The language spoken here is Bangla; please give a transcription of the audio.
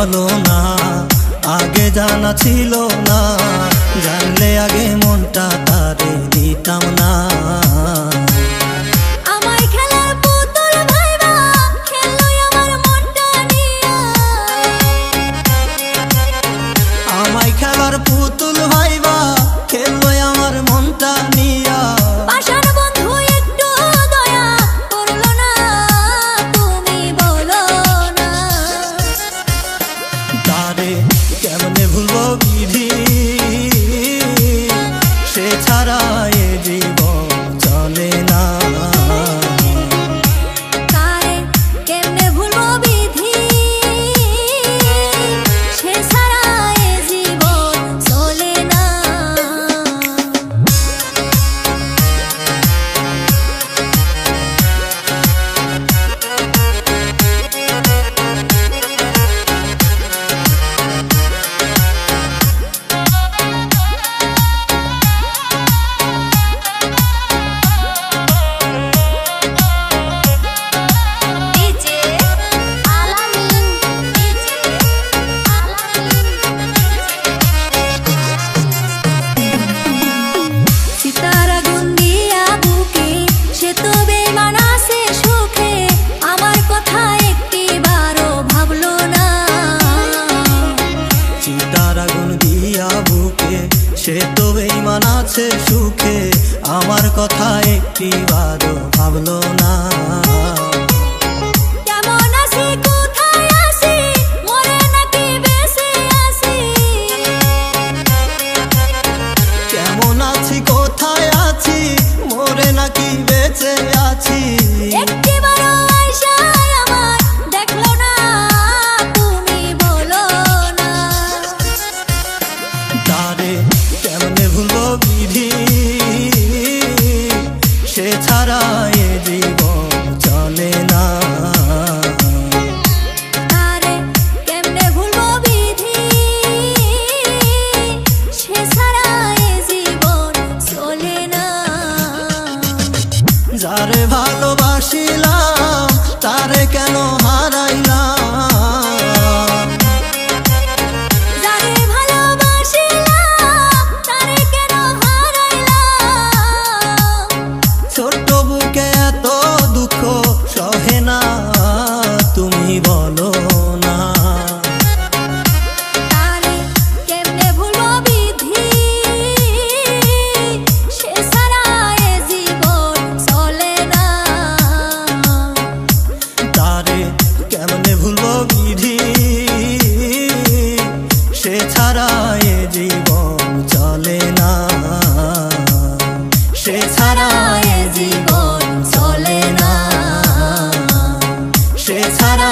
বলো না, আগে জানা ছিল না, জানলে আগে মনটা তারে দিতাম না। আমায় খেলার পুতুল ভাইবা খেললো আমার মনটা নিয়া, আমায় খেলার পুতুল ভাইবা খেললো আমার মনটা নিয়া। পাষাণ বন্ধু একটু দয়া করলো না, তুমি বলো না। তারে কেমনে ভুলবো বিধি, সে ছাড়া এ জীবন চলে না। তারে কেমনে ভুলবো বিধি, সে ছাড়া এ জীবন চলে না। সিতারা গুন দিয়া বুকে সে তো বেমান আছে সুখে, আমার কথা একটিবারও ভাবলো না। চিতার আগুন দিয়া বুকে সে তো বেঈমান আছে সুখে, আমার কথা একটিবারও ভাবলো না। কেমন আছি কোথায় আছি মরে নাকি বেঁচে আছি, কেমন আছি কোথায় আছি মরে নাকি বেঁচে আছি। একটিবারও আইসা আমায় দেখলো না, তুমি বলো না। তারে কেমনে ভুলবো বিধি, সে ছাড়া এ জীবন চলে না। তারে কেমনে ভুলবো বিধি, সে ছাড়া এ জীবন চলে না। যারে ভালোবাসিলাম তারে কেন হারাইলাম, যারে ভালোবাসিলাম তারে কেন হারাইলাম। ছোট্ট বুকে এত দুঃখ সহে না, তুমি বলো না। তারে কেমনে ভুলবো বিধি, সে ছাড়া এ জীবন চলে না। তারে কেমনে ভুলবো বিধি, সে ছাড়া এ জীবন চলে না। সে ছাড়া এ জীবন চলে না। সে ছাড়া